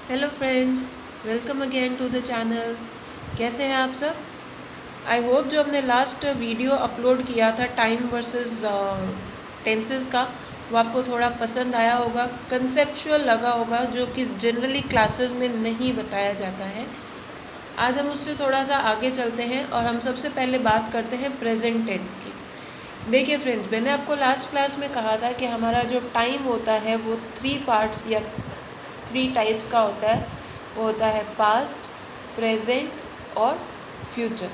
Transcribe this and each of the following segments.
Hello friends, welcome again to the channel. कैसे हैं आप सब? आई होप जो हमने लास्ट वीडियो अपलोड किया था टाइम वर्सेस टेंसेस का, वो आपको थोड़ा पसंद आया होगा, कंसेप्चुअल लगा होगा, जो कि जनरली क्लासेस में नहीं बताया जाता है। आज हम उससे थोड़ा सा आगे चलते हैं और हम सबसे पहले बात करते हैं प्रेजेंट टेंस की। देखिए फ्रेंड्स, मैंने आपको लास्ट क्लास में कहा था कि हमारा जो टाइम होता है वो 3 पार्ट्स या 3 टाइप्स का होता है। वो होता है पास्ट, प्रेजेंट और फ्यूचर।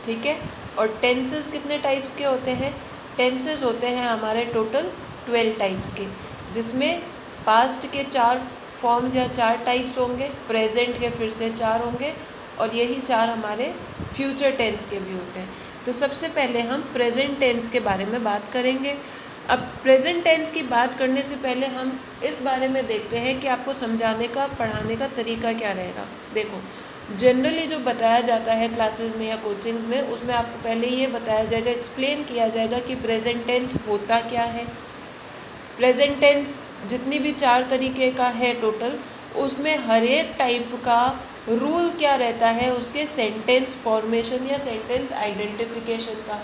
ठीक है। और टेंसेस कितने टाइप्स के होते हैं? टेंसेस होते हैं हमारे टोटल 12 टाइप्स के, जिसमें पास्ट के 4 फॉर्म्स या 4 टाइप्स होंगे, प्रेजेंट के फिर से 4 होंगे, और यही 4 हमारे फ्यूचर टेंस के भी होते हैं। तो सबसे पहले हम प्रेजेंट टेंस के बारे में बात करेंगे। अब प्रेजेंट टेंस की बात करने से पहले हम इस बारे में देखते हैं कि आपको समझाने का, पढ़ाने का तरीका क्या रहेगा। देखो, जनरली जो बताया जाता है क्लासेस में या कोचिंग्स में, उसमें आपको पहले ये बताया जाएगा, एक्सप्लेन किया जाएगा कि प्रेजेंट टेंस होता क्या है। प्रेजेंट टेंस जितनी भी 4 तरीके का है टोटल, उसमें हर एक टाइप का रूल क्या रहता है, उसके सेंटेंस फॉर्मेशन या सेंटेंस आइडेंटिफिकेशन का।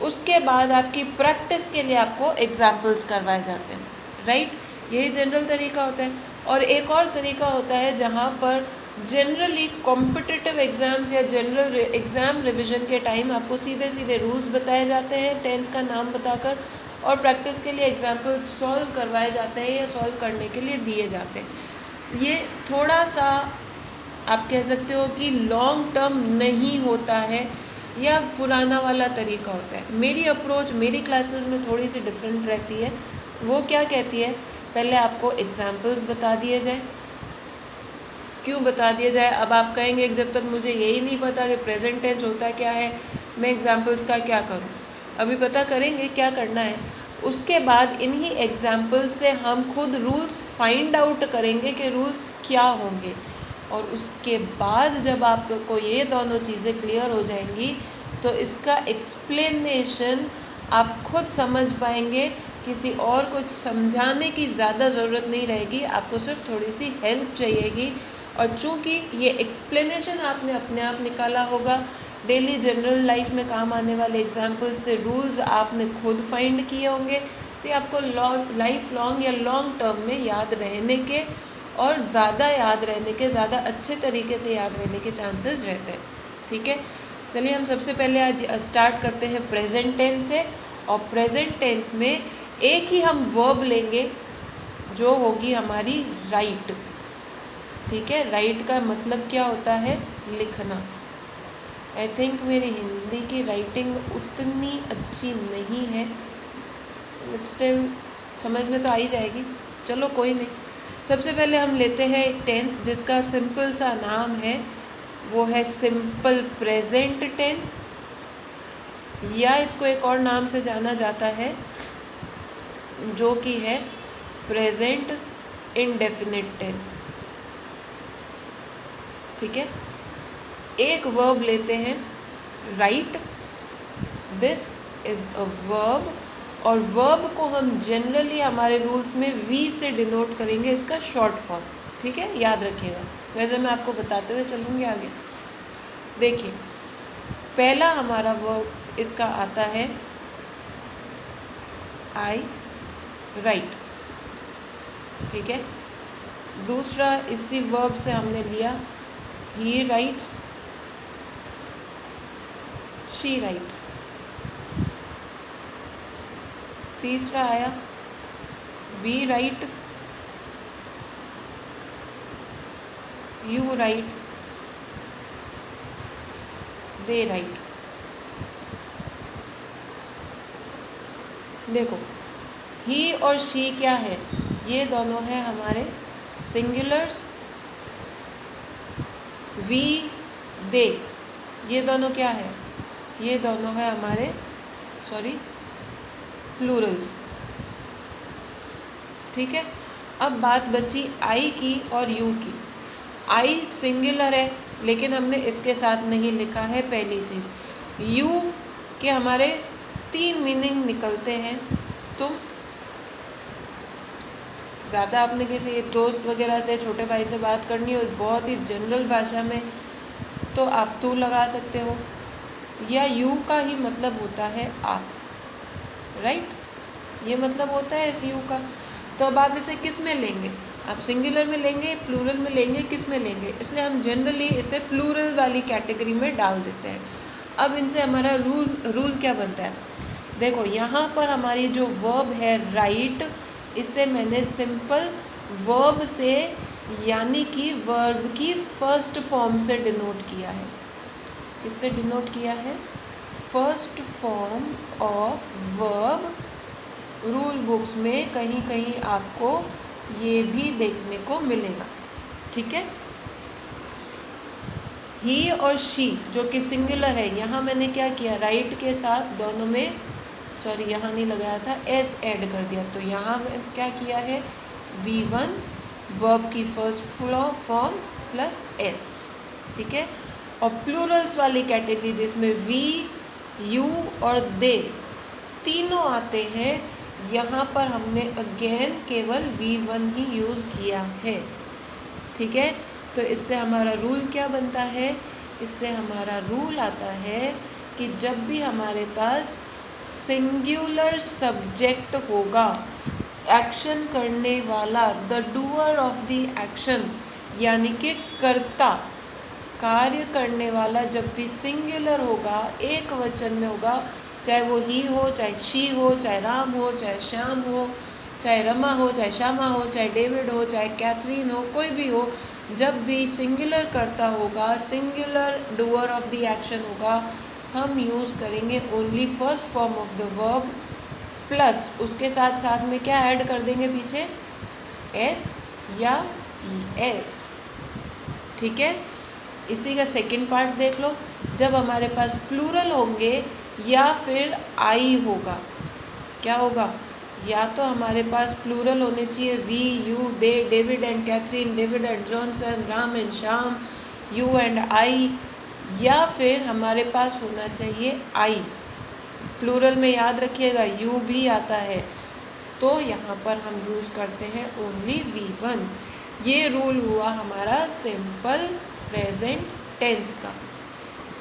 उसके बाद आपकी प्रैक्टिस के लिए आपको एग्जाम्पल्स करवाए जाते हैं, राइट। यही जनरल तरीका होता है। और एक और तरीका होता है जहाँ पर जनरली कॉम्पिटिटिव एग्ज़ाम्स या जनरल एग्ज़ाम रिवीजन के टाइम आपको सीधे सीधे रूल्स बताए जाते हैं टेंस का नाम बताकर, और प्रैक्टिस के लिए एग्जाम्पल्स सॉल्व करवाए जाते हैं या सॉल्व करने के लिए दिए जाते हैं। ये थोड़ा सा आप कह सकते हो कि लॉन्ग टर्म नहीं होता है, या पुराना वाला तरीका होता है। मेरी अप्रोच मेरी क्लासेस में थोड़ी सी डिफरेंट रहती है। वो क्या कहती है, पहले आपको एग्जाम्पल्स बता दिए जाए। क्यों बता दिया जाए? अब आप कहेंगे कि जब तक मुझे यही नहीं पता कि प्रेजेंट टेंस होता क्या है, मैं एग्जाम्पल्स का क्या करूं। अभी पता करेंगे क्या करना है। उसके बाद इन्हीं एग्जाम्पल्स से हम खुद रूल्स फाइंड आउट करेंगे कि रूल्स क्या होंगे, और उसके बाद जब आपको ये दोनों चीज़ें क्लियर हो जाएंगी तो इसका एक्सप्लेनेशन आप खुद समझ पाएंगे। किसी और को समझाने की ज़्यादा ज़रूरत नहीं रहेगी, आपको सिर्फ थोड़ी सी हेल्प चाहिएगी। और चूँकि ये एक्सप्लेनेशन आपने अपने आप निकाला होगा, डेली जनरल लाइफ में काम आने वाले एग्जाम्पल्स से रूल्स आपने खुद फाइंड किए होंगे, तो ये आपको लाइफ लॉन्ग या लॉन्ग टर्म में याद रहने के, और ज़्यादा याद रहने के, ज़्यादा अच्छे तरीके से याद रहने के चांसेस रहते हैं। ठीक है। चलिए हम सबसे पहले आज स्टार्ट करते हैं प्रेजेंट टेंस से। और प्रेजेंट टेंस में एक ही हम वर्ब लेंगे, जो होगी हमारी राइट। ठीक है। राइट का मतलब क्या होता है? लिखना। आई थिंक मेरी हिंदी की राइटिंग उतनी अच्छी नहीं है, बट स्टिल समझ में तो आ ही जाएगी। चलो कोई नहीं। सबसे पहले हम लेते हैं एक टेंस जिसका सिंपल सा नाम है, वो है सिंपल प्रेजेंट टेंस, या इसको एक और नाम से जाना जाता है जो कि है प्रेजेंट इंडेफिनिट टेंस। ठीक है। एक वर्ब लेते हैं, right. This is a verb, और वर्ब को हम जनरली हमारे रूल्स में वी से डिनोट करेंगे, इसका शॉर्ट फॉर्म। ठीक है, याद रखिएगा। वैसे मैं आपको बताते हुए चलूँगी आगे। देखिए, पहला हमारा वर्ब इसका आता है आई राइट। ठीक है। दूसरा इसी वर्ब से हमने लिया ही राइट्स, शी राइट्स। तीसरा आया we write, you write, they write. देखो, ही और शी क्या है? ये दोनों हैं हमारे सिंगुलर्स। वी, दे, ये दोनों क्या है? ये दोनों है हमारे प्लूरल्स। ठीक है। अब बात बची आई की और यू की। आई सिंगुलर है, लेकिन हमने इसके साथ नहीं लिखा है, पहली चीज़। यू के हमारे 3 मीनिंग निकलते हैं। तुम, ज़्यादा आपने किसी दोस्त वगैरह से, छोटे भाई से बात करनी हो बहुत ही जनरल भाषा में, तो आप तू लगा सकते हो, या यू का ही मतलब होता है आप, राइट, ये मतलब होता है इस यू का। तो अब आप इसे किस में लेंगे, आप सिंगुलर में लेंगे, प्लूरल में लेंगे, किस में लेंगे, इसलिए हम जनरली इसे प्लूरल वाली कैटेगरी में डाल देते हैं। अब इनसे हमारा रूल क्या बनता है, देखो यहाँ पर हमारी जो वर्ब है राइट, इसे मैंने सिंपल वर्ब से यानी कि वर्ब की फर्स्ट फॉर्म से डिनोट किया है। किससे डिनोट किया है, first form of verb. Rule books में कहीं कहीं आपको ये भी देखने को मिलेगा, ठीक है। ही और शी जो कि सिंगुलर है, यहाँ मैंने क्या किया, राइट के साथ दोनों में, सॉरी यहाँ नहीं लगाया था, एस ऐड कर दिया, तो यहाँ मैं क्या किया है, V1 वर्ब की फर्स्ट फॉर्म प्लस एस, ठीक है। और प्लूरल्स वाली कैटेगरी जिसमें वी, यू और दे तीनों आते हैं, यहाँ पर हमने अगेन केवल V1 ही यूज़ किया है, ठीक है। तो इससे हमारा रूल क्या बनता है, इससे हमारा रूल आता है कि जब भी हमारे पास सिंगुलर सब्जेक्ट होगा, एक्शन करने वाला, the doer of the action यानी कि कर्ता, कार्य करने वाला जब भी सिंगुलर होगा, एक वचन में होगा, चाहे वो ही हो, चाहे शी हो, चाहे राम हो, चाहे श्याम हो, चाहे रमा हो, चाहे श्यामा हो, चाहे डेविड हो, चाहे कैथरीन हो, कोई भी हो, जब भी सिंगुलर करता होगा, singular doer of the action होगा, हम यूज़ करेंगे only first form of the verb plus उसके साथ साथ में क्या ऐड कर देंगे पीछे, एस या ई एस, ठीक है। इसी का सेकंड पार्ट देख लो, जब हमारे पास प्लूरल होंगे या फिर आई होगा, क्या होगा, या तो हमारे पास प्लूरल होने चाहिए we, you, they, David and Catherine, David and Johnson, Ram and Shyam, you and I, या फिर हमारे पास होना चाहिए आई। प्लूरल में याद रखिएगा यू भी आता है, तो यहाँ पर हम यूज़ करते हैं ओनली V1। ये रूल हुआ हमारा सिंपल प्रेजेंट टेंस का,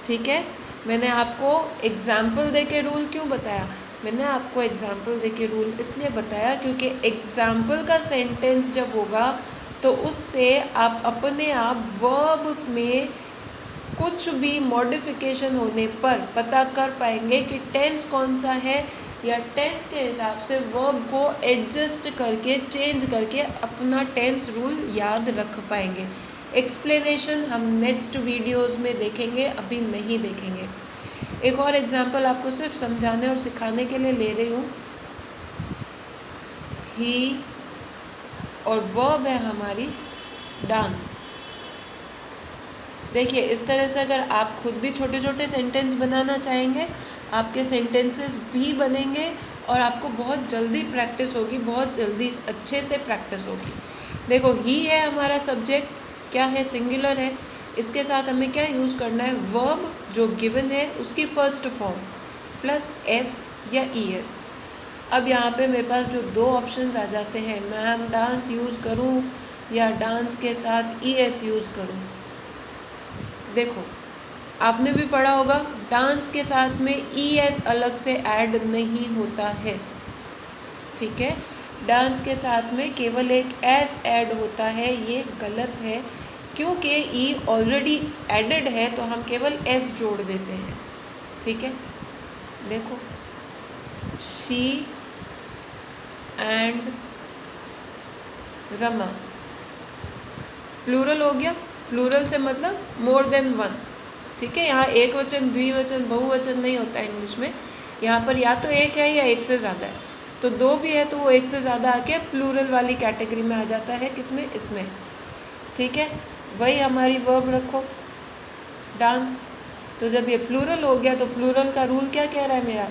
ठीक है। मैंने आपको एग्जाम्पल दे के रूल क्यों बताया, मैंने आपको एग्जाम्पल दे के रूल इसलिए बताया क्योंकि एग्जाम्पल का सेंटेंस जब होगा तो उससे आप अपने आप वर्ब में कुछ भी मॉडिफिकेशन होने पर पता कर पाएंगे कि टेंस कौन सा है, या टेंस के हिसाब से वर्ब को एडजस्ट करके, चेंज करके अपना टेंस रूल याद रख पाएंगे। एक्सप्लेनेशन हम नेक्स्ट वीडियोस में देखेंगे, अभी नहीं देखेंगे। एक और एग्जांपल आपको सिर्फ समझाने और सिखाने के लिए ले रही हूँ। ही और वर्ब है हमारी डांस। देखिए इस तरह से अगर आप खुद भी छोटे छोटे सेंटेंस बनाना चाहेंगे, आपके सेंटेंसेस भी बनेंगे और आपको बहुत जल्दी प्रैक्टिस होगी, बहुत जल्दी अच्छे से प्रैक्टिस होगी। देखो ही है हमारा सब्जेक्ट, क्या है, सिंगुलर है, इसके साथ हमें क्या यूज़ करना है, वर्ब जो गिवन है उसकी फर्स्ट फॉर्म प्लस एस या ई एस। अब यहाँ पे मेरे पास जो दो ऑप्शंस आ जाते हैं, मैम डांस यूज़ करूँ या डांस के साथ ई एस यूज़ करूँ। देखो आपने भी पढ़ा होगा डांस के साथ में ई एस अलग से ऐड नहीं होता है, ठीक है। डांस के साथ में केवल एक एस ऐड होता है, ये गलत है क्योंकि ई ऑलरेडी एडेड है, तो हम केवल एस जोड़ देते हैं, ठीक है। देखो शी एंड रमा, प्लूरल हो गया, प्लूरल से मतलब मोर देन वन, ठीक है। यहाँ एक वचन, द्विवचन, बहुवचन नहीं होता है इंग्लिश में, यहाँ पर या तो एक है या एक से ज़्यादा है, तो दो भी है तो वो एक से ज़्यादा आके प्लूरल वाली कैटेगरी में आ जाता है, किसमें, इसमें, ठीक है। वही हमारी वर्ब रखो डांस, तो जब ये प्लूरल हो गया तो प्लूरल का रूल क्या कह रहा है मेरा,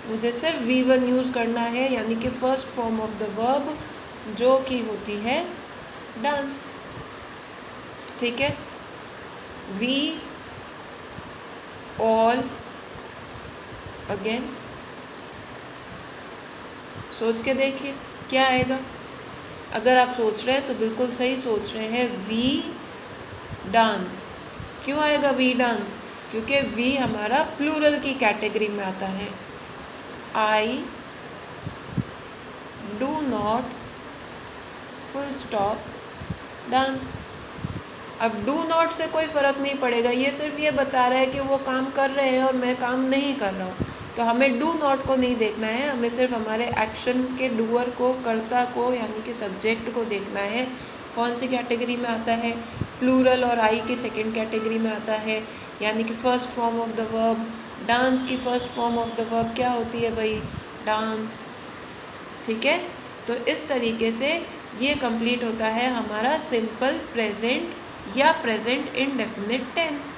मुझे सिर्फ V1 यूज़ करना है, यानी कि first form of the verb जो कि होती है डांस, ठीक है। वी ऑल, अगेन सोच के देखिए क्या आएगा। अगर आप सोच रहे हैं तो बिल्कुल सही सोच रहे हैं, वी डांस। क्यों आएगा वी डांस? क्योंकि वी हमारा प्लूरल की कैटेगरी में आता है। I do not full stop dance. अब डू नॉट से कोई फ़र्क नहीं पड़ेगा, ये सिर्फ ये बता रहा है कि वो काम कर रहे हैं और मैं काम नहीं कर रहा हूँ। तो हमें डू नॉट को नहीं देखना है, हमें सिर्फ हमारे एक्शन के डूअर को, कर्ता को, यानी कि सब्जेक्ट को देखना है। कौन सी कैटेगरी में आता है? प्लूरल और आई की सेकंड कैटेगरी में आता है, यानी कि first form of the verb. Dance की first form of the verb क्या होती है भाई? डांस। ठीक है, तो इस तरीके से ये कंप्लीट होता है हमारा सिंपल प्रेजेंट या प्रेजेंट इंडेफिनिट टेंस।